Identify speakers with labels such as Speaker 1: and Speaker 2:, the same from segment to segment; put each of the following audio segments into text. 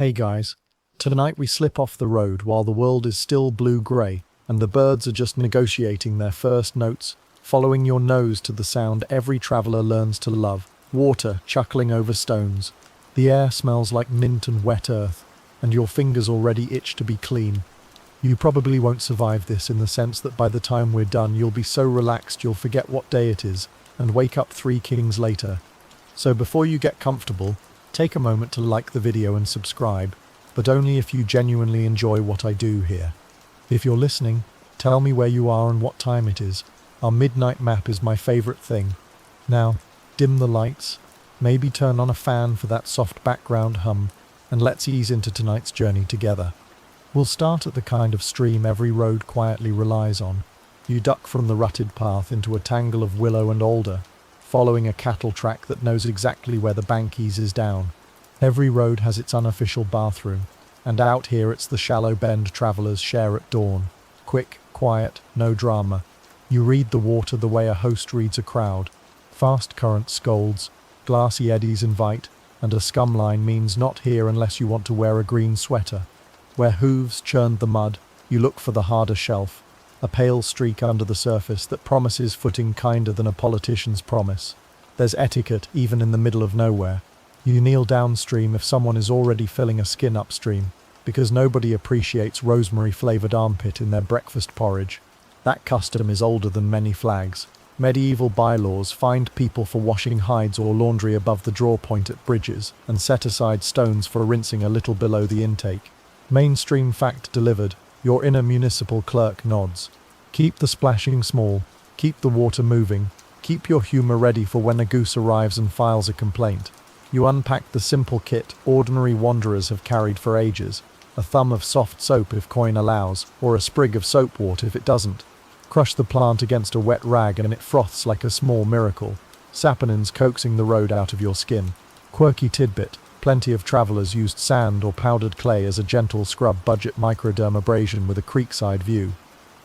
Speaker 1: Hey guys, tonight we slip off the road while the world is still blue-grey and the birds are just negotiating their first notes, following your nose to the sound every traveller learns to love, water chuckling over stones. The air smells like mint and wet earth, and your fingers already itch to be clean. You probably won't survive this in the sense that by the time we're done you'll be so relaxed you'll forget what day it is and wake up 3 kings later. So before you get comfortable, take a moment to like the video and subscribe, but only if you genuinely enjoy what I do here. If you're listening, tell me where you are and what time it is. Our midnight map is my favourite thing. Now, dim the lights, maybe turn on a fan for that soft background hum, and let's ease into tonight's journey together. We'll start at the kind of stream every road quietly relies on. You duck from the rutted path into a tangle of willow and alder, following a cattle track that knows exactly where the bank eases down. Every road has its unofficial bathroom, and out here it's the shallow bend travellers share at dawn. Quick, quiet, no drama. You read the water the way a host reads a crowd. Fast current scolds, glassy eddies invite, and a scum line means not here unless you want to wear a green sweater. Where hooves churned the mud, you look for the harder shelf. A pale streak under the surface that promises footing kinder than a politician's promise. There's etiquette even in the middle of nowhere. You kneel downstream if someone is already filling a skin upstream, because nobody appreciates rosemary-flavoured armpit in their breakfast porridge. That custom is older than many flags. Medieval bylaws fined people for washing hides or laundry above the draw point at bridges, and set aside stones for rinsing a little below the intake. Mainstream fact delivered. Your inner municipal clerk nods. Keep the splashing small, keep the water moving, keep your humour ready for when a goose arrives and files a complaint. You unpack the simple kit ordinary wanderers have carried for ages, a thumb of soft soap if coin allows, or a sprig of soapwort if it doesn't. Crush the plant against a wet rag and it froths like a small miracle, saponins coaxing the road out of your skin. Quirky tidbit. Plenty of travellers used sand or powdered clay as a gentle scrub budget microdermabrasion with a creekside view.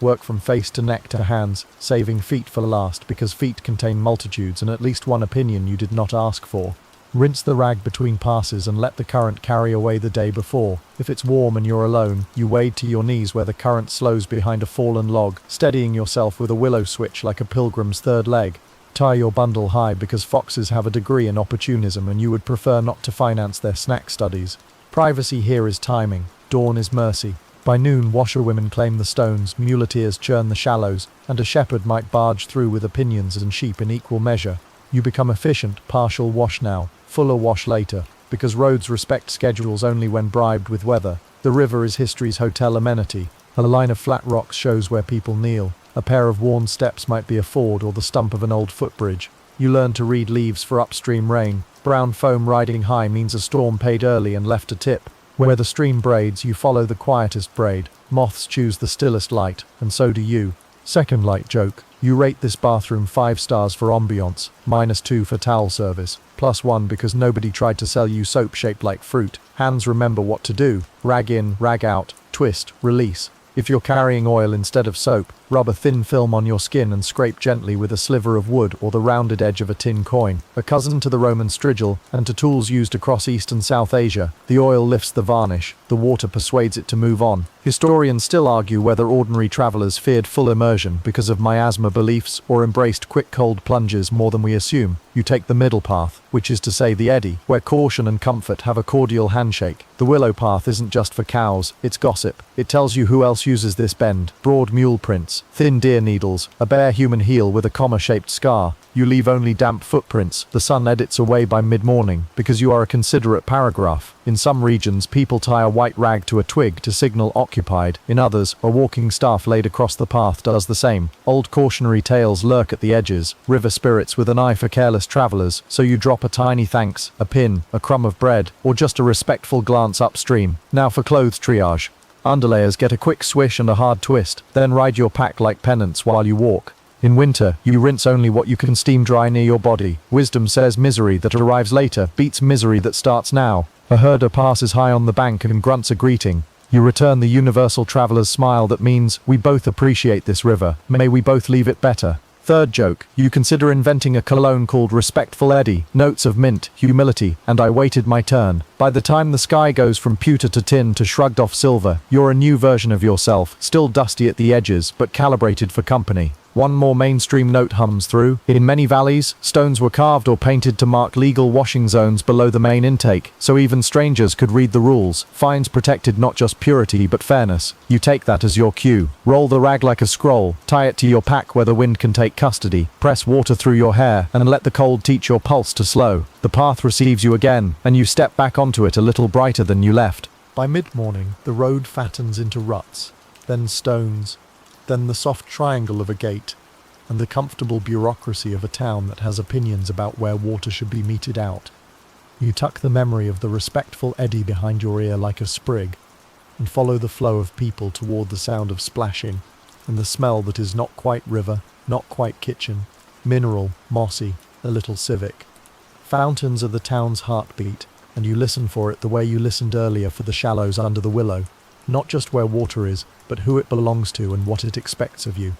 Speaker 1: Work from face to neck to hands, saving feet for last because feet contain multitudes and at least one opinion you did not ask for. Rinse the rag between passes and let the current carry away the day before. If it's warm and you're alone, you wade to your knees where the current slows behind a fallen log, steadying yourself with a willow switch like a pilgrim's third leg. Tie your bundle high because foxes have a degree in opportunism and you would prefer not to finance their snack studies. Privacy here is timing, dawn is mercy. By noon washerwomen claim the stones, muleteers churn the shallows, and a shepherd might barge through with opinions and sheep in equal measure. You become efficient, partial wash now, fuller wash later, because roads respect schedules only when bribed with weather. The river is history's hotel amenity. A line of flat rocks shows where people kneel. A pair of worn steps might be a ford or the stump of an old footbridge. You learn to read leaves for upstream rain. Brown foam riding high means a storm paid early and left a tip. Where the stream braids, you follow the quietest braid. Moths choose the stillest light, and so do you. Second light joke. You rate this bathroom 5 stars for ambiance, -2 for towel service, +1 because nobody tried to sell you soap shaped like fruit. Hands remember what to do. Rag in, rag out, twist, release. If you're carrying oil instead of soap, rub a thin film on your skin and scrape gently with a sliver of wood or the rounded edge of a tin coin. A cousin to the Roman strigil and to tools used across East and South Asia, the oil lifts the varnish, the water persuades it to move on. Historians still argue whether ordinary travellers feared full immersion because of miasma beliefs or embraced quick cold plunges more than we assume. You take the middle path, which is to say the eddy, where caution and comfort have a cordial handshake. The willow path isn't just for cows, it's gossip. It tells you who else uses this bend. Broad mule prints, thin deer needles, a bare human heel with a comma-shaped scar. You leave only damp footprints. The sun edits away by mid-morning because you are a considerate paragraph. In some regions, people tie a white rag to a twig to signal occupied. In others, a walking staff laid across the path does the same. Old cautionary tales lurk at the edges, river spirits with an eye for careless travellers, so you drop a tiny thanks, a pin, a crumb of bread, or just a respectful glance upstream. Now for clothes triage. Underlayers get a quick swish and a hard twist, then ride your pack like pennants while you walk. In winter, you rinse only what you can steam dry near your body. Wisdom says misery that arrives later beats misery that starts now. A herder passes high on the bank and grunts a greeting. You return the universal traveller's smile that means, we both appreciate this river, may we both leave it better. Third joke, you consider inventing a cologne called Respectful Eddie, notes of mint, humility, and I waited my turn. By the time the sky goes from pewter to tin to shrugged off silver, you're a new version of yourself, still dusty at the edges, but calibrated for company. One more mainstream note hums through. In many valleys, stones were carved or painted to mark legal washing zones below the main intake, so even strangers could read the rules. Fines protected not just purity but fairness. You take that as your cue. Roll the rag like a scroll, tie it to your pack where the wind can take custody, press water through your hair, and let the cold teach your pulse to slow. The path receives you again, and you step back onto it a little brighter than you left. By mid-morning, the road fattens into ruts, then stones, then the soft triangle of a gate, and the comfortable bureaucracy of a town that has opinions about where water should be meted out. You tuck the memory of the respectful Eddie behind your ear like a sprig, and follow the flow of people toward the sound of splashing, and the smell that is not quite river, not quite kitchen, mineral, mossy, a little civic. Fountains are the town's heartbeat, and you listen for it the way you listened earlier for the shallows under the willow. Not just where water is, but who it belongs to and what it expects of you.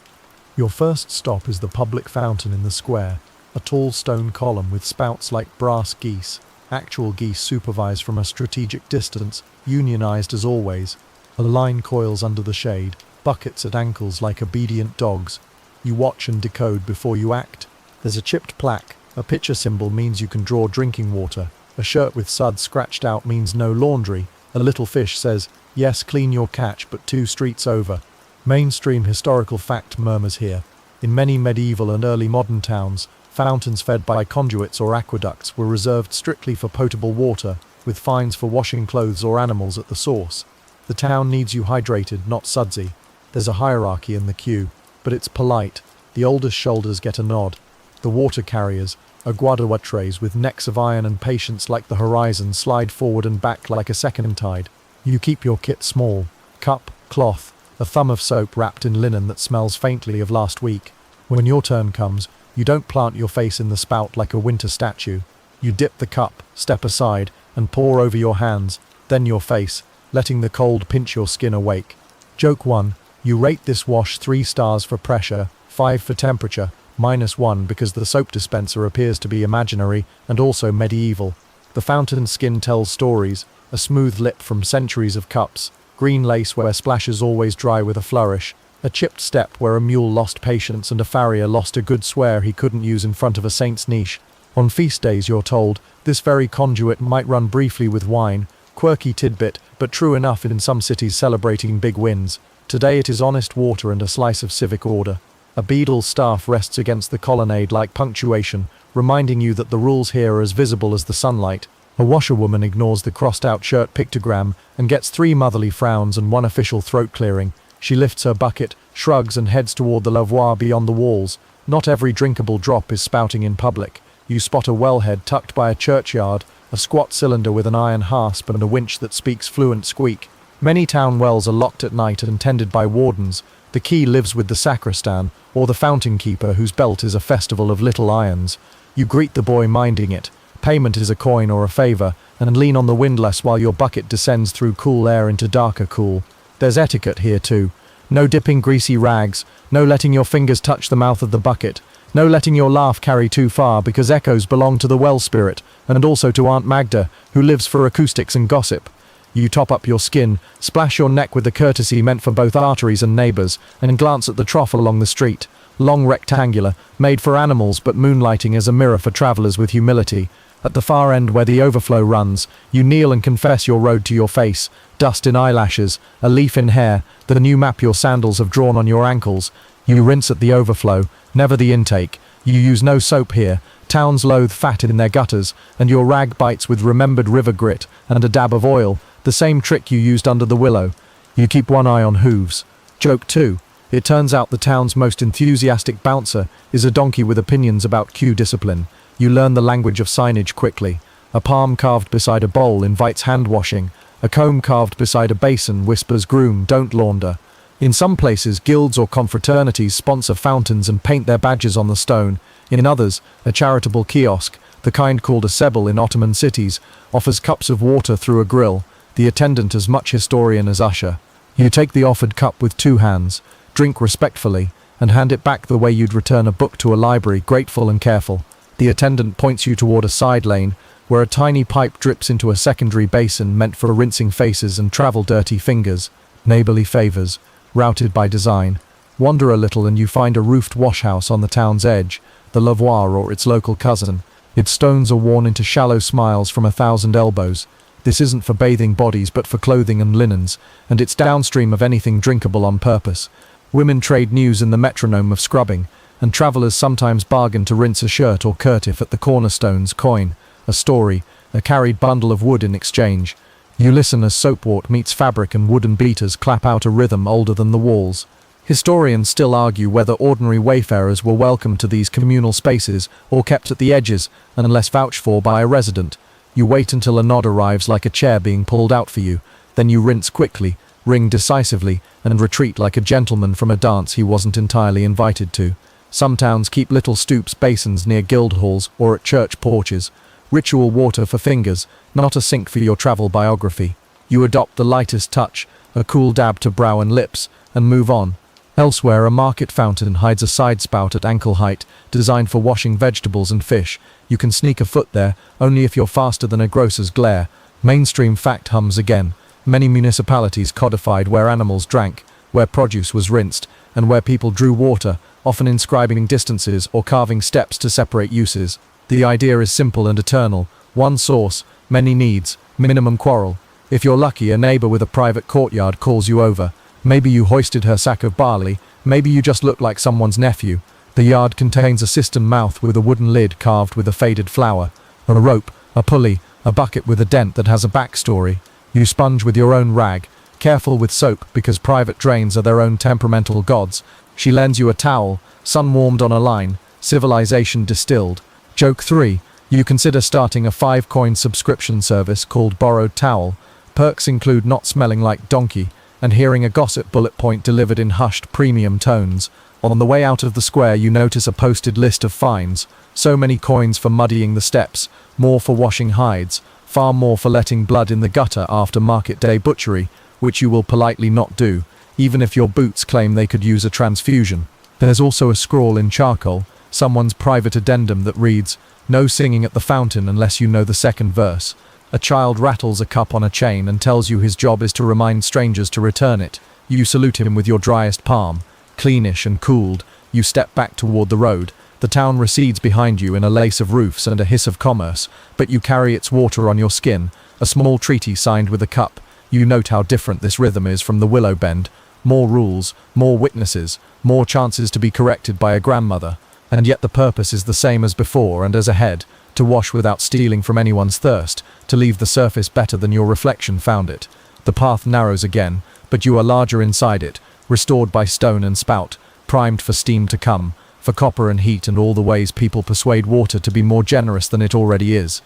Speaker 1: Your first stop is the public fountain in the square, a tall stone column with spouts like brass geese, actual geese supervised from a strategic distance, unionized as always. A line coils under the shade, buckets at ankles like obedient dogs. You watch and decode before you act. There's a chipped plaque, a pitcher symbol means you can draw drinking water, a shirt with suds scratched out means no laundry, a little fish says, yes, clean your catch, but 2 streets over. Mainstream historical fact murmurs here. In many medieval and early modern towns, fountains fed by conduits or aqueducts were reserved strictly for potable water, with fines for washing clothes or animals at the source. The town needs you hydrated, not sudsy. There's a hierarchy in the queue, but it's polite. The oldest shoulders get a nod. The water carriers, aguaduatres with necks of iron and patience like the horizon, slide forward and back like a second tide. You keep your kit small. Cup, cloth, a thumb of soap wrapped in linen that smells faintly of last week. When your turn comes, you don't plant your face in the spout like a winter statue. You dip the cup, step aside, and pour over your hands, then your face, letting the cold pinch your skin awake. Joke 1. You rate this wash 3 stars for pressure, 5 for temperature, -1 because the soap dispenser appears to be imaginary and also medieval. The fountain skin tells stories, a smooth lip from centuries of cups, green lace where splashes always dry with a flourish, a chipped step where a mule lost patience and a farrier lost a good swear he couldn't use in front of a saint's niche. On feast days, you're told, this very conduit might run briefly with wine, quirky tidbit, but true enough in some cities celebrating big wins. Today it is honest water and a slice of civic order. A beadle's staff rests against the colonnade like punctuation, reminding you that the rules here are as visible as the sunlight. A washerwoman ignores the crossed-out shirt pictogram and gets 3 motherly frowns and 1 official throat-clearing. She lifts her bucket, shrugs and heads toward the lavoir beyond the walls. Not every drinkable drop is spouting in public. You spot a wellhead tucked by a churchyard, a squat cylinder with an iron hasp and a winch that speaks fluent squeak. Many town wells are locked at night and tended by wardens. The key lives with the sacristan, or the fountain keeper whose belt is a festival of little irons. You greet the boy minding it. Payment is a coin or a favor, and lean on the windlass while your bucket descends through cool air into darker cool. There's etiquette here too. No dipping greasy rags, no letting your fingers touch the mouth of the bucket, no letting your laugh carry too far because echoes belong to the well spirit, and also to Aunt Magda, who lives for acoustics and gossip. You top up your skin, splash your neck with the courtesy meant for both arteries and neighbors, and glance at the trough along the street. Long rectangular, made for animals but moonlighting as a mirror for travelers with humility. At the far end where the overflow runs, you kneel and confess your road to your face, dust in eyelashes, a leaf in hair, the new map your sandals have drawn on your ankles. You rinse at the overflow, never the intake. You use no soap here. Towns loathe fat in their gutters, and your rag bites with remembered river grit and a dab of oil, the same trick you used under the willow. You keep one eye on hooves. Joke 2. It turns out the town's most enthusiastic bouncer is a donkey with opinions about queue discipline. You learn the language of signage quickly. A palm carved beside a bowl invites hand washing. A comb carved beside a basin whispers groom, don't launder. In some places, guilds or confraternities sponsor fountains and paint their badges on the stone. In others, a charitable kiosk, the kind called a sebel in Ottoman cities, offers cups of water through a grill, the attendant as much historian as usher. You take the offered cup with 2 hands, drink respectfully, and hand it back the way you'd return a book to a library, grateful and careful. The attendant points you toward a side lane, where a tiny pipe drips into a secondary basin meant for rinsing faces and travel dirty fingers. Neighborly favors, routed by design. Wander a little and you find a roofed washhouse on the town's edge, the lavoir or its local cousin. Its stones are worn into shallow smiles from 1,000 elbows. This isn't for bathing bodies but for clothing and linens, and it's downstream of anything drinkable on purpose. Women trade news in the metronome of scrubbing, and travellers sometimes bargain to rinse a shirt or kerchief at the cornerstones, coin, a story, a carried bundle of wood in exchange. You listen as soapwort meets fabric and wooden beaters clap out a rhythm older than the walls. Historians still argue whether ordinary wayfarers were welcome to these communal spaces or kept at the edges unless vouched for by a resident. You wait until a nod arrives like a chair being pulled out for you, then you rinse quickly, ring decisively, and retreat like a gentleman from a dance he wasn't entirely invited to. Some towns keep little stoops basins near guild halls or at church porches. Ritual water for fingers, not a sink for your travel biography. You adopt the lightest touch, a cool dab to brow and lips, and move on. Elsewhere, a market fountain hides a side spout at ankle height, designed for washing vegetables and fish. You can sneak a foot there, only if you're faster than a grocer's glare. Mainstream fact hums again. Many municipalities codified where animals drank, where produce was rinsed, and where people drew water, often inscribing distances or carving steps to separate uses. The idea is simple and eternal. One source, many needs, minimum quarrel. If you're lucky, a neighbor with a private courtyard calls you over. Maybe you hoisted her sack of barley, maybe you just look like someone's nephew. The yard contains a cistern mouth with a wooden lid carved with a faded flower, a rope, a pulley, a bucket with a dent that has a backstory. You sponge with your own rag, careful with soap because private drains are their own temperamental gods. She lends you a towel, sun-warmed on a line, civilization distilled. Joke 3. You consider starting a 5-coin subscription service called Borrowed Towel. Perks include not smelling like donkey, and hearing a gossip bullet point delivered in hushed premium tones. On the way out of the square you notice a posted list of fines. So many coins for muddying the steps, more for washing hides, far more for letting blood in the gutter after market day butchery, which you will politely not do, even if your boots claim they could use a transfusion. There's also a scrawl in charcoal, someone's private addendum that reads, "No singing at the fountain unless you know the second verse." A child rattles a cup on a chain and tells you his job is to remind strangers to return it. You salute him with your driest palm. Cleanish and cooled, you step back toward the road. The town recedes behind you in a lace of roofs and a hiss of commerce, but you carry its water on your skin, a small treaty signed with a cup. You note how different this rhythm is from the Willow Bend. More rules, more witnesses, more chances to be corrected by a grandmother. And yet the purpose is the same as before and as ahead, to wash without stealing from anyone's thirst, to leave the surface better than your reflection found it. The path narrows again, but you are larger inside it, restored by stone and spout, primed for steam to come, for copper and heat and all the ways people persuade water to be more generous than it already is.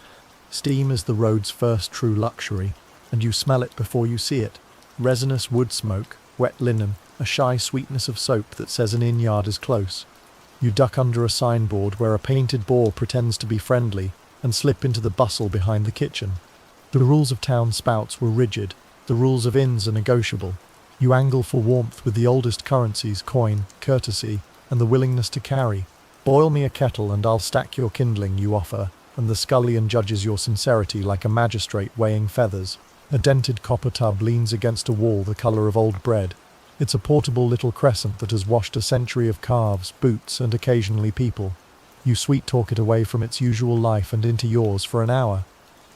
Speaker 2: Steam is the road's first true luxury, and you smell it before you see it. Resinous wood smoke, wet linen, a shy sweetness of soap that says an inn yard is close. You duck under a signboard where a painted boar pretends to be friendly and slip into the bustle behind the kitchen. The rules of town spouts were rigid, the rules of inns are negotiable. You angle for warmth with the oldest currencies, coin, courtesy, and the willingness to carry. Boil me a kettle and I'll stack your kindling, you offer, and the scullion judges your sincerity like a magistrate weighing feathers. A dented copper tub leans against a wall the colour of old bread. It's a portable little crescent that has washed a century of calves, boots, and occasionally people. You sweet-talk it away from its usual life and into yours for an hour.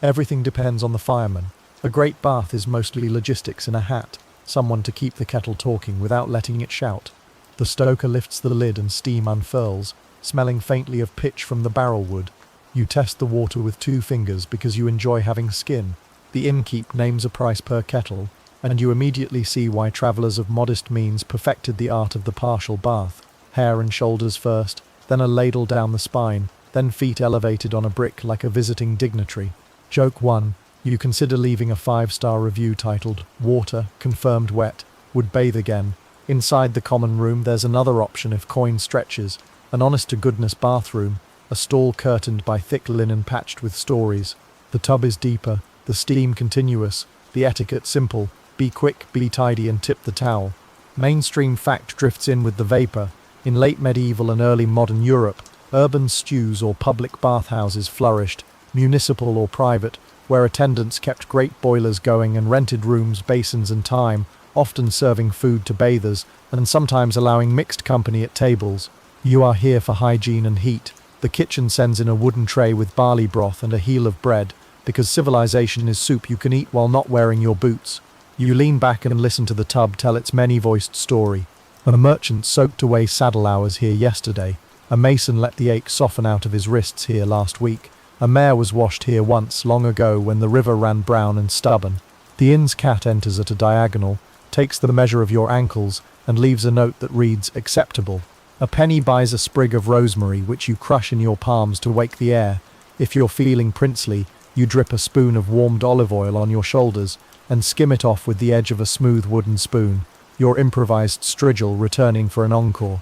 Speaker 2: Everything depends on the fireman. A great bath is mostly logistics in a hat, someone to keep the kettle talking without letting it shout. The stoker lifts the lid and steam unfurls, smelling faintly of pitch from the barrel wood. You test the water with 2 fingers because you enjoy having skin. The innkeep names a price per kettle, and you immediately see why travellers of modest means perfected the art of the partial bath. Hair and shoulders first, then a ladle down the spine, then feet elevated on a brick like a visiting dignitary. Joke 1. You consider leaving a 5-star review titled, "Water, confirmed wet, would bathe again." Inside the common room there's another option if coin stretches, an honest-to-goodness bathroom, a stall curtained by thick linen patched with stories. The tub is deeper, the steam continuous, the etiquette simple. Be quick, be tidy and tip the towel. Mainstream fact drifts in with the vapour.
Speaker 1: In late medieval and early modern Europe, urban stews or public bathhouses flourished, municipal or private, where attendants kept great boilers going and rented rooms, basins and time, often serving food to bathers and sometimes allowing mixed company at tables. You are here for hygiene and heat. The kitchen sends in a wooden tray with barley broth and a heel of bread, because civilization is soup you can eat while not wearing your boots. You lean back and listen to the tub tell its many-voiced story. A merchant soaked away saddle hours here yesterday. A mason let the ache soften out of his wrists here last week. A mare was washed here once, long ago, when the river ran brown and stubborn. The inn's cat enters at a diagonal, takes the measure of your ankles, and leaves a note that reads, acceptable. A penny buys a sprig of rosemary which you crush in your palms to wake the air. If you're feeling princely, you drip a spoon of warmed olive oil on your shoulders and skim it off with the edge of a smooth wooden spoon, your improvised strigil returning for an encore.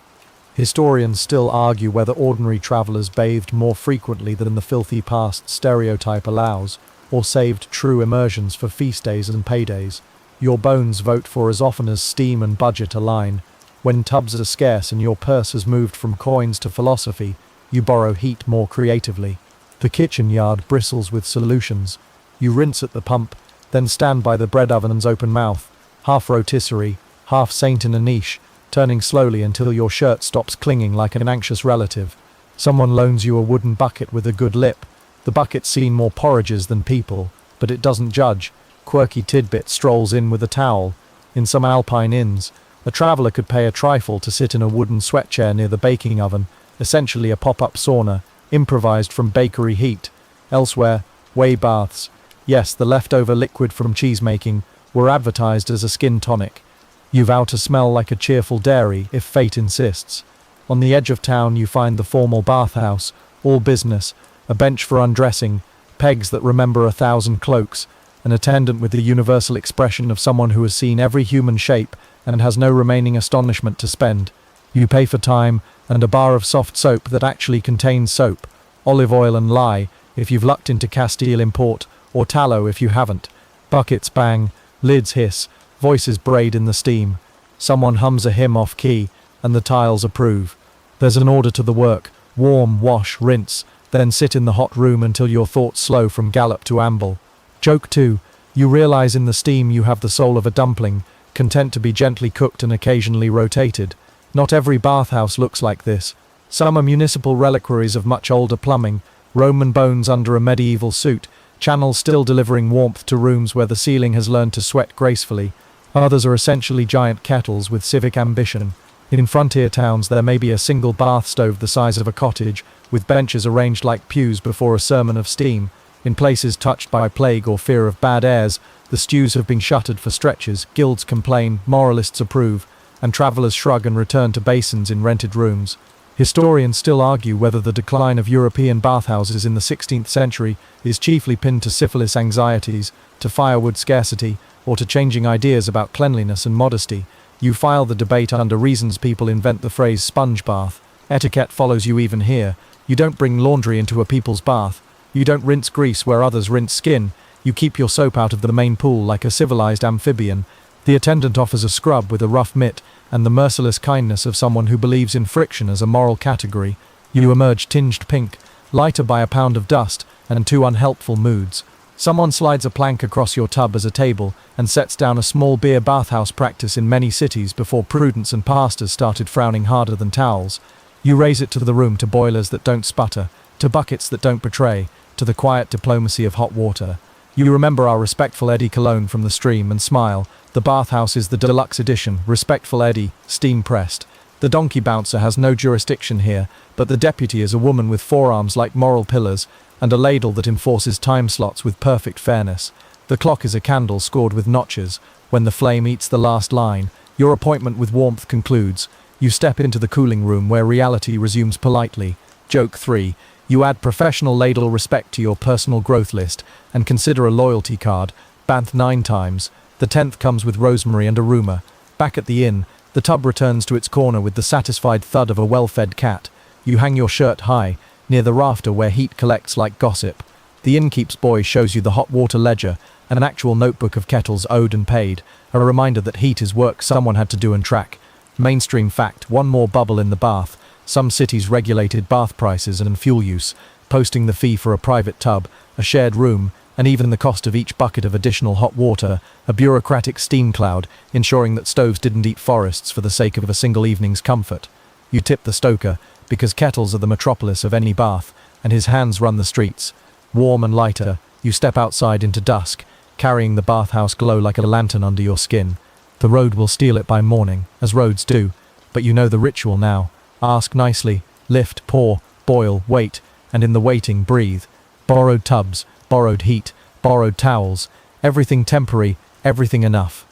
Speaker 1: Historians still argue whether ordinary travellers bathed more frequently than the filthy past stereotype allows, or saved true immersions for feast days and paydays. Your bones vote for as often as steam and budget align. When tubs are scarce and your purse has moved from coins to philosophy, you borrow heat more creatively. The kitchen yard bristles with solutions. You rinse at the pump, then stand by the bread oven's open mouth, half rotisserie, half saint in a niche, turning slowly until your shirt stops clinging like an anxious relative. Someone loans you a wooden bucket with a good lip. The bucket's seen more porridges than people, but it doesn't judge. Quirky tidbit strolls in with a towel. In some alpine inns, a traveller could pay a trifle to sit in a wooden sweat chair near the baking oven, essentially a pop-up sauna, improvised from bakery heat. Elsewhere, whey baths, yes, the leftover liquid from cheese-making, were advertised as a skin tonic. You vow to smell like a cheerful dairy if fate insists. On the edge of town you find the formal bathhouse, all business, a bench for undressing, pegs that remember 1,000 cloaks, an attendant with the universal expression of someone who has seen every human shape and has no remaining astonishment to spend. You pay for time and a bar of soft soap that actually contains soap, olive oil and lye if you've lucked into Castile import, or tallow if you haven't. Buckets bang, lids hiss, voices braid in the steam. Someone hums a hymn off key, and the tiles approve. There's an order to the work: warm, wash, rinse, then sit in the hot room until your thoughts slow from gallop to amble. Joke 2, you realize in the steam you have the soul of a dumpling, content to be gently cooked and occasionally rotated. Not every bathhouse looks like this. Some are municipal reliquaries of much older plumbing, Roman bones under a medieval suit, channels still delivering warmth to rooms where the ceiling has learned to sweat gracefully. Others are essentially giant kettles with civic ambition. In frontier towns there may be a single bath stove the size of a cottage, with benches arranged like pews before a sermon of steam. In places touched by plague or fear of bad airs, the stews have been shuttered for stretches, guilds complain, moralists approve, and travellers shrug and return to basins in rented rooms. Historians still argue whether the decline of European bathhouses in the 16th century is chiefly pinned to syphilis anxieties, to firewood scarcity, or to changing ideas about cleanliness and modesty. You file the debate under reasons people invent the phrase sponge bath. Etiquette follows you even here. You don't bring laundry into a people's bath. You don't rinse grease where others rinse skin. You keep your soap out of the main pool like a civilized amphibian. The attendant offers a scrub with a rough mitt and the merciless kindness of someone who believes in friction as a moral category. You emerge tinged pink, lighter by a pound of dust, and 2 unhelpful moods. Someone slides a plank across your tub as a table and sets down a small beer bathhouse practice in many cities before prudence and pastors started frowning harder than towels. You raise it to the room, to boilers that don't sputter, to buckets that don't betray, to the quiet diplomacy of hot water. You remember our respectful Eddie cologne from the stream and smile. The bathhouse is the deluxe edition, respectful Eddie, steam-pressed. The donkey bouncer has no jurisdiction here, but the deputy is a woman with forearms like moral pillars and a ladle that enforces time slots with perfect fairness. The clock is a candle scored with notches. When the flame eats the last line, your appointment with warmth concludes. You step into the cooling room where reality resumes politely. Joke 3. You add professional ladle respect to your personal growth list and consider a loyalty card, banth 9 times. The 10th comes with rosemary and a rumour. Back at the inn, the tub returns to its corner with the satisfied thud of a well-fed cat. You hang your shirt high, near the rafter where heat collects like gossip. The innkeep's boy shows you the hot water ledger, an actual notebook of kettles owed and paid, a reminder that heat is work someone had to do and track. Mainstream fact, one more bubble in the bath. Some cities regulated bath prices and fuel use, posting the fee for a private tub, a shared room, and even the cost of each bucket of additional hot water, a bureaucratic steam cloud, ensuring that stoves didn't eat forests for the sake of a single evening's comfort. You tip the stoker, because kettles are the metropolis of any bath, and his hands run the streets. Warm and lighter, you step outside into dusk, carrying the bathhouse glow like a lantern under your skin. The road will steal it by morning, as roads do, but you know the ritual now. Ask nicely, lift, pour, boil, wait, and in the waiting, breathe. Borrowed tubs, borrowed heat, borrowed towels, everything temporary, everything enough.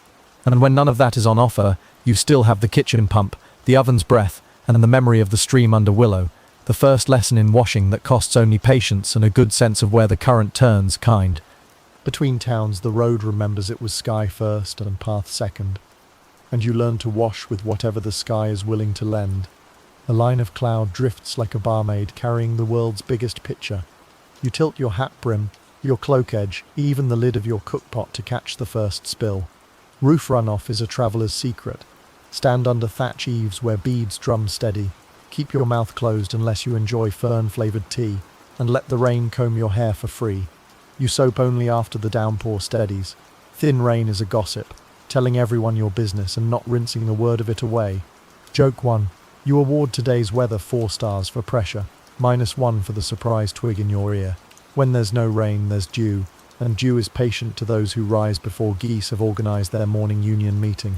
Speaker 1: And when none of that is on offer, you still have the kitchen pump, the oven's breath, and the memory of the stream under Willow, the first lesson in washing that costs only patience and a good sense of where the current turns, kind.
Speaker 2: Between towns, the road remembers it was sky first and path second, and you learn to wash with whatever the sky is willing to lend. A line of cloud drifts like a barmaid carrying the world's biggest pitcher. You tilt your hat brim, your cloak edge, even the lid of your cookpot to catch the first spill. Roof runoff is a traveller's secret. Stand under thatch eaves where beads drum steady. Keep your mouth closed unless you enjoy fern-flavoured tea, and let the rain comb your hair for free. You soap only after the downpour steadies. Thin rain is a gossip, telling everyone your business and not rinsing a word of it away. Joke 1. You award today's weather 4 stars for pressure, -1 for the surprise twig in your ear. When there's no rain, there's dew, and dew is patient to those who rise before geese have organised their morning union meeting.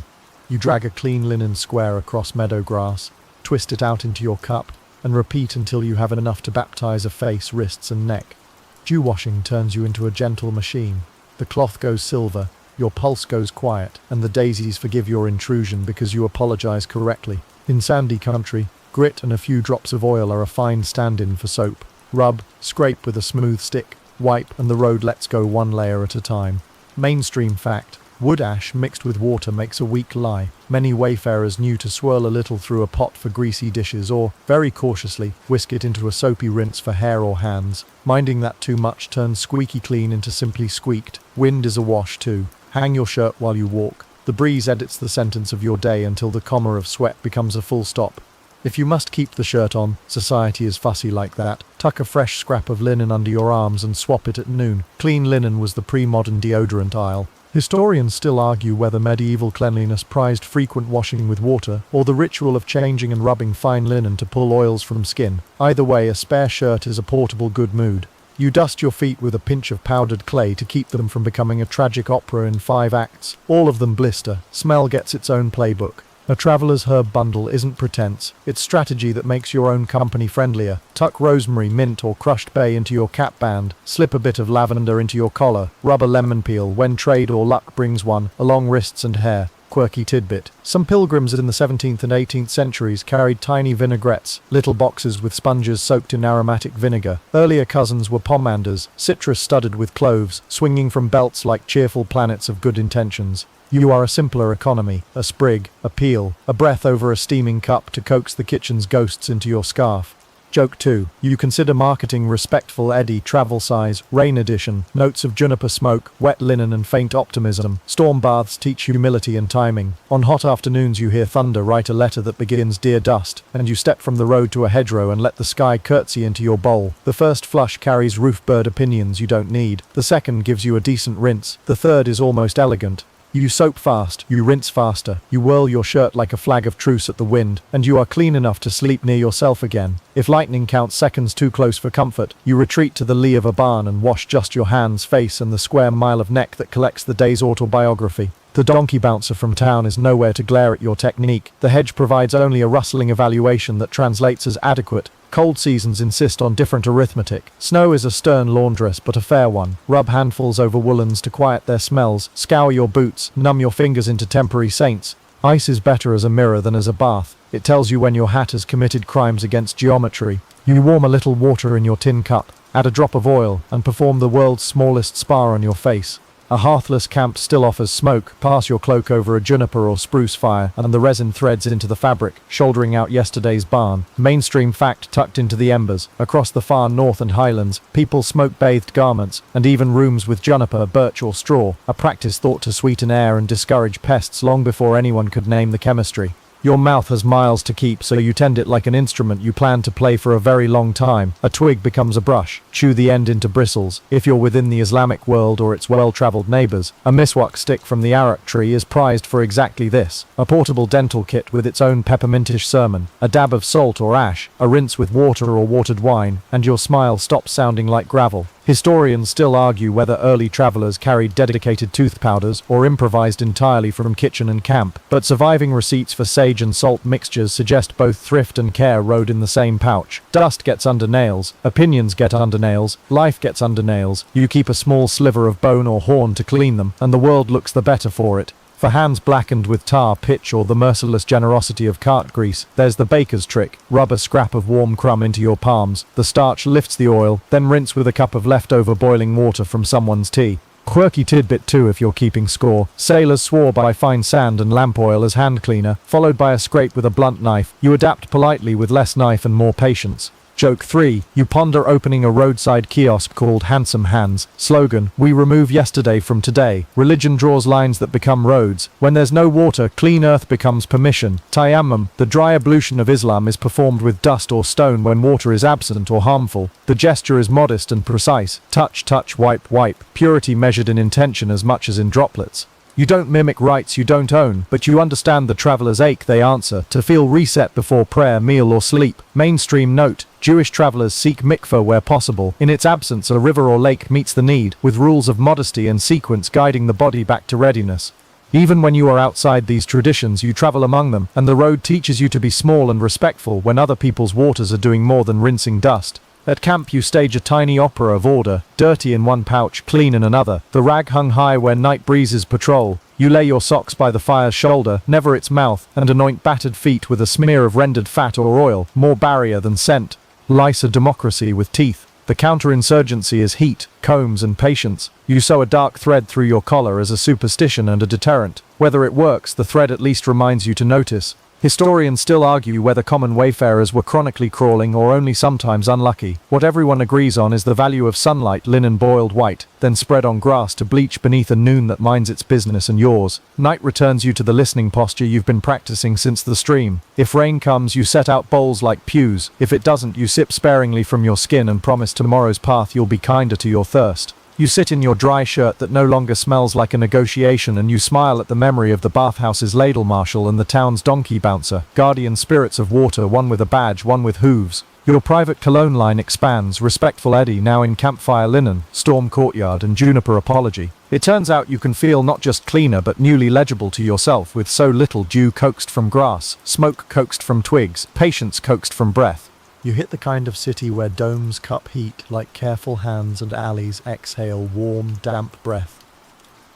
Speaker 2: You drag a clean linen square across meadow grass, twist it out into your cup, and repeat until you have enough to baptize a face, wrists and neck. Dew washing turns you into a gentle machine. The cloth goes silver, your pulse goes quiet, and the daisies forgive your intrusion because you apologize correctly. In sandy country, grit and a few drops of oil are a fine stand-in for soap. Rub, scrape with a smooth stick, wipe, and the road lets go one layer at a time. Mainstream fact. Wood ash mixed with water makes a weak lye. Many wayfarers knew to swirl a little through a pot for greasy dishes or, very cautiously, whisk it into a soapy rinse for hair or hands. Minding that too much turns squeaky clean into simply squeaked. Wind is a wash too. Hang your shirt while you walk. The breeze edits the sentence of your day until the comma of sweat becomes a full stop. If you must keep the shirt on, society is fussy like that. Tuck a fresh scrap of linen under your arms and swap it at noon. Clean linen was the pre-modern deodorant aisle. Historians still argue whether medieval cleanliness prized frequent washing with water or the ritual of changing and rubbing fine linen to pull oils from skin. Either way, a spare shirt is a portable good mood. You dust your feet with a pinch of powdered clay to keep them from becoming a tragic opera in 5 acts. All of them blister. Smell gets its own playbook. A traveller's herb bundle isn't pretense, it's strategy that makes your own company friendlier. Tuck rosemary, mint or crushed bay into your cap band, slip a bit of lavender into your collar, rub a lemon peel when trade or luck brings one, along wrists and hair. Quirky tidbit. Some pilgrims in the 17th and 18th centuries carried tiny vinaigrettes, little boxes with sponges soaked in aromatic vinegar. Earlier cousins were pomanders, citrus studded with cloves, swinging from belts like cheerful planets of good intentions. You are a simpler economy, a sprig, a peel, a breath over a steaming cup to coax the kitchen's ghosts into your scarf. Joke 2. You consider marketing Respectful Eddy travel size, rain edition, notes of juniper smoke, wet linen and faint optimism. Storm baths teach humility and timing. On hot afternoons you hear thunder write a letter that begins Dear Dust, and you step from the road to a hedgerow and let the sky curtsy into your bowl. The first flush carries roof bird opinions you don't need. The second gives you a decent rinse. The third is almost elegant. You soap fast, you rinse faster, you whirl your shirt like a flag of truce at the wind, and you are clean enough to sleep near yourself again. If lightning counts seconds too close for comfort, you retreat to the lee of a barn and wash just your hands, face and the square mile of neck that collects the day's autobiography. The donkey bouncer from town is nowhere to glare at your technique. The hedge provides only a rustling evaluation that translates as adequate. Cold seasons insist on different arithmetic. Snow is a stern laundress, but a fair one. Rub handfuls over woolens to quiet their smells. Scour your boots. Numb your fingers into temporary saints. Ice is better as a mirror than as a bath. It tells you when your hat has committed crimes against geometry. You warm a little water in your tin cup, add a drop of oil, and perform the world's smallest spa on your face. A hearthless camp still offers smoke. Pass your cloak over a juniper or spruce fire, and the resin threads into the fabric, shouldering out yesterday's barn. Mainstream fact tucked into the embers. Across the far north and highlands, people smoke bathed garments, and even rooms with juniper, birch or straw, a practice thought to sweeten air and discourage pests long before anyone could name the chemistry.
Speaker 1: Your mouth has miles to keep, so you tend it like an instrument you plan to play for a very long time. A twig becomes a brush, chew the end into bristles. If you're within the Islamic world or its well-traveled neighbors, a miswak stick from the arak tree is prized for exactly this. A portable dental kit with its own peppermintish sermon, a dab of salt or ash, a rinse with water or watered wine, and your smile stops sounding like gravel. Historians still argue whether early travelers carried dedicated tooth powders or improvised entirely from kitchen and camp, but surviving receipts for sage and salt mixtures suggest both thrift and care rode in the same pouch. Dust gets under nails, opinions get under nails, life gets under nails. You keep a small sliver of bone or horn to clean them, and the world looks the better for it. For hands blackened with tar, pitch, or the merciless generosity of cart grease, there's the baker's trick. Rub a scrap of warm crumb into your palms. The starch lifts the oil, then rinse with a cup of leftover boiling water from someone's tea. Quirky tidbit too if you're keeping score. Sailors swore by fine sand and lamp oil as hand cleaner, followed by a scrape with a blunt knife. You adapt politely with less knife and more patience. Joke 3. You ponder opening a roadside kiosk called Handsome Hands. Slogan: we remove yesterday from today. Religion draws lines that become roads. When there's no water, clean earth becomes permission. Tayammum, the dry ablution of Islam, is performed with dust or stone when water is absent or harmful. The gesture is modest and precise. Touch, touch, wipe, wipe. Purity measured in intention as much as in droplets. You don't mimic rites you don't own, but you understand the traveler's ache they answer, to feel reset before prayer, meal or sleep. Mainstream note: Jewish travelers seek mikveh where possible. In its absence, a river or lake meets the need, with rules of modesty and sequence guiding the body back to readiness. Even when you are outside these traditions, you travel among them, and the road teaches you to be small and respectful when other people's waters are doing more than rinsing dust. At camp you stage a tiny opera of order, dirty in one pouch, clean in another, the rag hung high where night breezes patrol. You lay your socks by the fire's shoulder, never its mouth, and anoint battered feet with a smear of rendered fat or oil, more barrier than scent. Lice a democracy with teeth. The counterinsurgency is heat, combs and patience. You sew a dark thread through your collar as a superstition and a deterrent. Whether it works, the thread at least reminds you to notice. Historians still argue whether common wayfarers were chronically crawling or only sometimes unlucky. What everyone agrees on is the value of sunlight, linen boiled white, then spread on grass to bleach beneath a noon that minds its business and yours. Night returns you to the listening posture you've been practicing since the stream. If rain comes, you set out bowls like pews. If it doesn't, you sip sparingly from your skin and promise tomorrow's path you'll be kinder to your thirst. You sit in your dry shirt that no longer smells like a negotiation, and you smile at the memory of the bathhouses ladle marshal and the town's donkey bouncer, guardian spirits of water, one with a badge, one with hooves. Your private cologne line expands, respectful Eddie now in campfire linen, storm courtyard and juniper apology. It turns out you can feel not just cleaner but newly legible to yourself, with so little dew coaxed from grass, smoke coaxed from twigs, patience coaxed from breath.
Speaker 2: You hit the kind of city where domes cup heat like careful hands and alleys exhale warm, damp breath.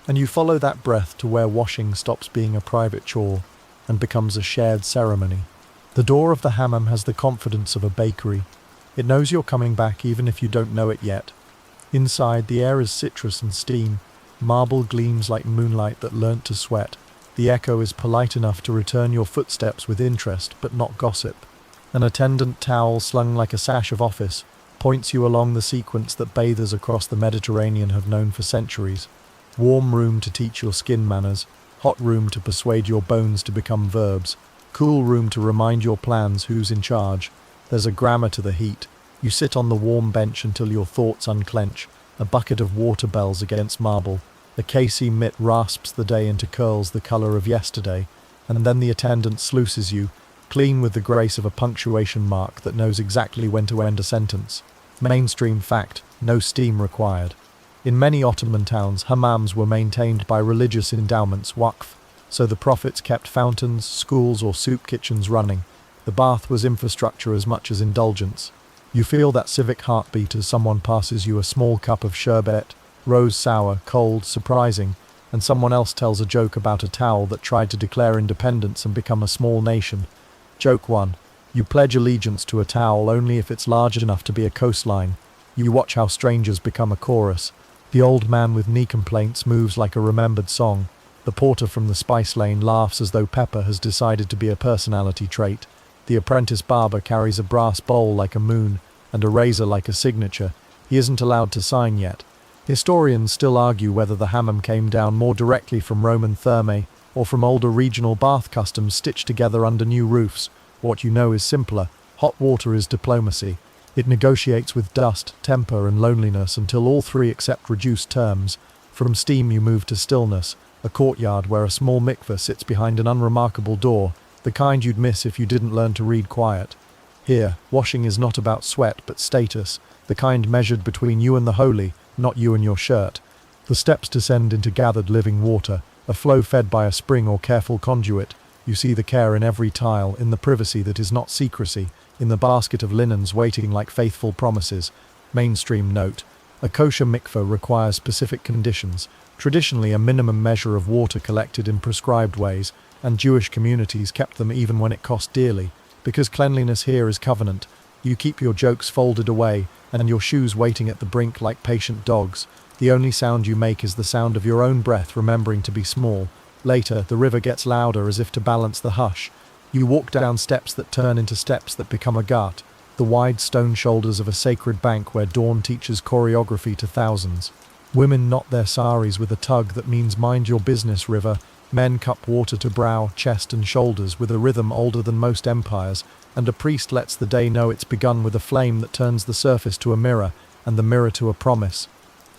Speaker 2: And you follow that breath to where washing stops being a private chore and becomes a shared ceremony. The door of the hammam has the confidence of a bakery. It knows you're coming back even if you don't know it yet. Inside, the air is citrus and steam. Marble gleams like moonlight that learnt to sweat. The echo is polite enough to return your footsteps with interest but not gossip. An attendant towel slung like a sash of office points you along the sequence that bathers across the Mediterranean have known for centuries. Warm room to teach your skin manners, hot room to persuade your bones to become verbs, cool room to remind your plans who's in charge. There's a grammar to the heat. You sit on the warm bench until your thoughts unclench, a bucket of water bells against marble. The KC mitt rasps the day into curls the colour of yesterday, and then the attendant sluices you, clean with the grace of a punctuation mark that knows exactly when to end a sentence. Mainstream fact: no steam required. In many Ottoman towns, hammams were maintained by religious endowments, waqf, so the prophets kept fountains, schools or soup kitchens running. The bath was infrastructure as much as indulgence. You feel that civic heartbeat as someone passes you a small cup of sherbet, rose sour, cold, surprising, and someone else tells a joke about a towel that tried to declare independence and become a small nation. Joke 1. You pledge allegiance to a towel only if it's large enough to be a coastline. You watch how strangers become a chorus. The old man with knee complaints moves like a remembered song. The porter from the spice lane laughs as though pepper has decided to be a personality trait. The apprentice barber carries a brass bowl like a moon and a razor like a signature. He isn't allowed to sign yet. Historians still argue whether the hammam came down more directly from Roman Thermae,
Speaker 1: or from older regional bath customs stitched together under new roofs. What you know is simpler. Hot water is diplomacy. It negotiates with dust, temper, and loneliness until all three accept reduced terms. From steam you move to stillness, a courtyard where a small mikveh sits behind an unremarkable door, the kind you'd miss if you didn't learn to read quiet. Here, washing is not about sweat but status, the kind measured between you and the holy, not you and your shirt. The steps descend into gathered living water, a flow fed by a spring or careful conduit. You see the care in every tile, in the privacy that is not secrecy, in the basket of linens waiting like faithful promises. Mainstream note: a kosher mikveh requires specific conditions, traditionally a minimum measure of water collected in prescribed ways, and Jewish communities kept them even when it cost dearly. Because cleanliness here is covenant, you keep your jokes folded away, and your shoes waiting at the brink like patient dogs. The only sound you make is the sound of your own breath remembering to be small. Later, the river gets louder as if to balance the hush. You walk down steps that turn into steps that become a ghat, the wide stone shoulders of a sacred bank where dawn teaches choreography to thousands. Women knot their saris with a tug that means mind your business, river. Men cup water to brow, chest and shoulders with a rhythm older than most empires, and a priest lets the day know it's begun with a flame that turns the surface to a mirror, and the mirror to a promise.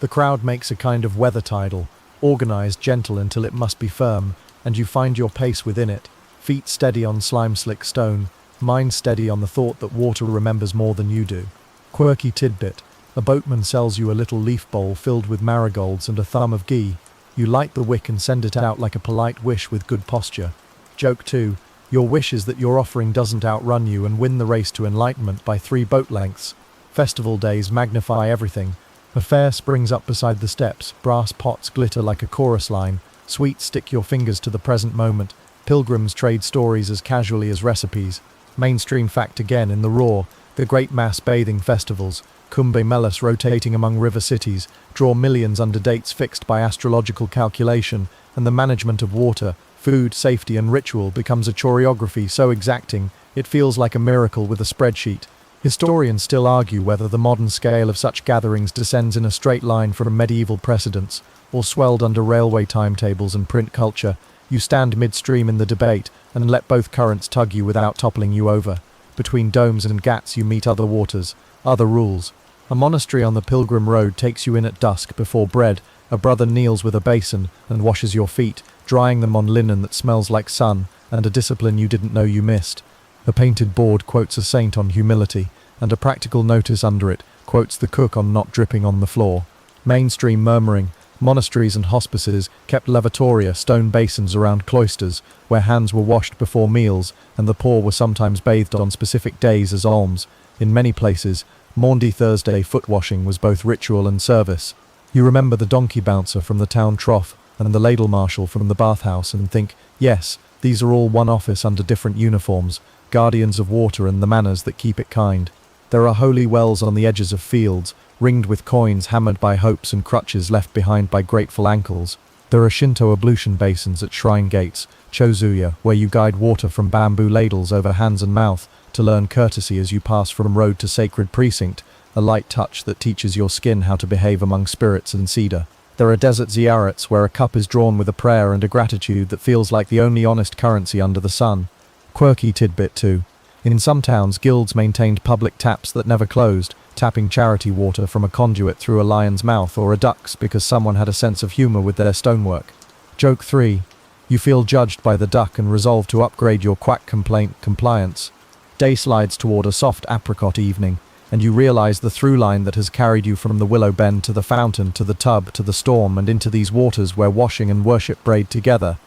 Speaker 1: The crowd makes a kind of weather tidal, organized, gentle until it must be firm, and you find your pace within it, feet steady on slime-slick stone, mind steady on the thought that water remembers more than you do. Quirky tidbit: a boatman sells you a little leaf bowl filled with marigolds and a thumb of ghee. You light the wick and send it out like a polite wish with good posture. Joke 2: your wish is that your offering doesn't outrun you and win the race to enlightenment by 3 boat lengths. Festival days magnify everything. A fair springs up beside the steps, brass pots glitter like a chorus line, sweets stick your fingers to the present moment, pilgrims trade stories as casually as recipes. Mainstream fact again in the raw: the great mass bathing festivals, Kumbh Melas rotating among river cities, draw millions under dates fixed by astrological calculation, and the management of water, food, safety and ritual becomes a choreography so exacting it feels like a miracle with a spreadsheet. Historians still argue whether the modern scale of such gatherings descends in a straight line from medieval precedents, or swelled under railway timetables and print culture. You stand midstream in the debate and let both currents tug you without toppling you over. Between domes and ghats you meet other waters, other rules. A monastery on the pilgrim road takes you in at dusk before bread. A brother kneels with a basin and washes your feet, drying them on linen that smells like sun, and a discipline you didn't know you missed. A painted board quotes a saint on humility, and a practical notice under it quotes the cook on not dripping on the floor. Mainstream murmuring: monasteries and hospices kept lavatoria, stone basins around cloisters, where hands were washed before meals, and the poor were sometimes bathed on specific days as alms. In many places, Maundy Thursday foot washing was both ritual and service. You remember the donkey bouncer from the town trough and the ladle marshal from the bathhouse and think, yes, these are all one office under different uniforms, guardians of water and the manners that keep it kind. There are holy wells on the edges of fields, ringed with coins hammered by hopes and crutches left behind by grateful ankles. There are Shinto ablution basins at shrine gates, chozuya, where you guide water from bamboo ladles over hands and mouth to learn courtesy as you pass from road to sacred precinct, a light touch that teaches your skin how to behave among spirits and cedar. There are desert ziyarats where a cup is drawn with a prayer and a gratitude that feels like the only honest currency under the sun. Quirky tidbit too: in some towns guilds maintained public taps that never closed, tapping charity water from a conduit through a lion's mouth or a duck's because someone had a sense of humor with their stonework. Joke 3: you feel judged by the duck and resolve to upgrade your quack complaint compliance. Day slides toward a soft apricot evening, and you realize the through line that has carried you from the willow bend to the fountain to the tub to the storm and into these waters where washing and worship braid together.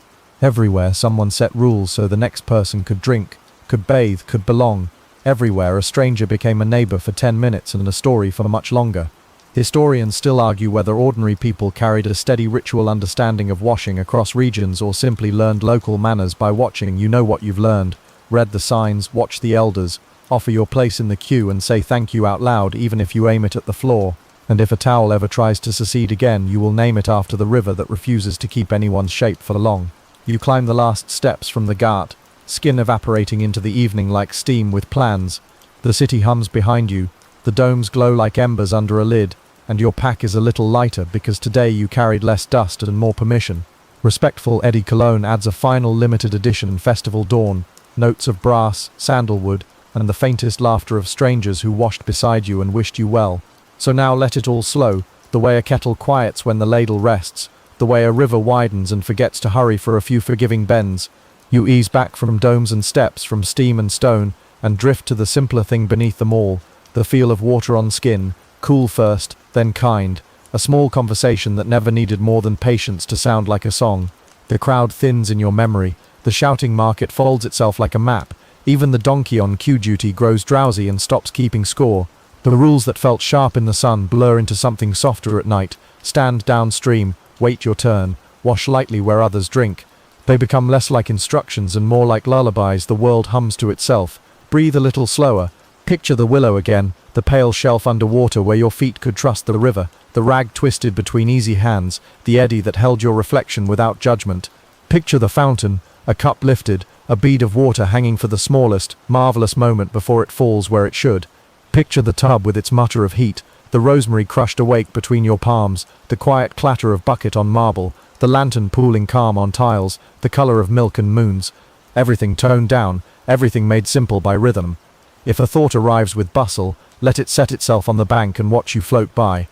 Speaker 1: Everywhere someone set rules so the next person could drink, could bathe, could belong. Everywhere a stranger became a neighbor for 10 minutes and a story for much longer. Historians still argue whether ordinary people carried a steady ritual understanding of washing across regions or simply learned local manners by watching. You know what you've learned, read the signs, watch the elders, offer your place in the queue and say thank you out loud even if you aim it at the floor. And if a towel ever tries to secede again, you will name it after the river that refuses to keep anyone's shape for long. You climb the last steps from the ghat, skin evaporating into the evening like steam with plans. The city hums behind you, the domes glow like embers under a lid, and your pack is a little lighter because today you carried less dust and more permission. Respectful Eddie Cologne adds a final limited edition festival dawn, notes of brass, sandalwood, and the faintest laughter of strangers who washed beside you and wished you well. So now let it all slow, the way a kettle quiets when the ladle rests, the way a river widens and forgets to hurry for a few forgiving bends. You ease back from domes and steps, from steam and stone, and drift to the simpler thing beneath them all, the feel of water on skin, cool first, then kind, a small conversation that never needed more than patience to sound like a song. The crowd thins in your memory, the shouting market folds itself like a map, even the donkey on queue duty grows drowsy and stops keeping score. The rules that felt sharp in the sun blur into something softer at night. Stand downstream, wait your turn, wash lightly where others drink. They become less like instructions and more like lullabies the world hums to itself. Breathe a little slower. Picture the willow again, the pale shelf underwater where your feet could trust the river, the rag twisted between easy hands, the eddy that held your reflection without judgment. Picture the fountain, a cup lifted, a bead of water hanging for the smallest, marvelous moment before it falls where it should. Picture the tub with its mutter of heat, the rosemary crushed awake between your palms, the quiet clatter of bucket on marble, the lantern pooling calm on tiles, the color of milk and moons. Everything toned down, everything made simple by rhythm. If a thought arrives with bustle, let it set itself on the bank and watch you float by.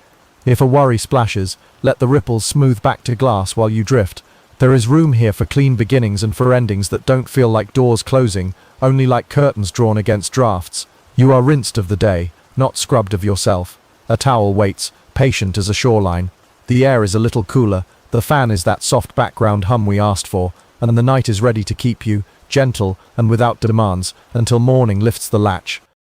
Speaker 1: If a worry splashes, let the ripples smooth back to glass while you drift. There is room here for clean beginnings and for endings that don't feel like doors closing, only like curtains drawn against drafts. You are rinsed of the day, not scrubbed of yourself. A towel waits, patient as a shoreline. The air is a little cooler, the fan is that soft background hum we asked for, and the night is ready to keep you, gentle and without demands, until morning lifts the latch.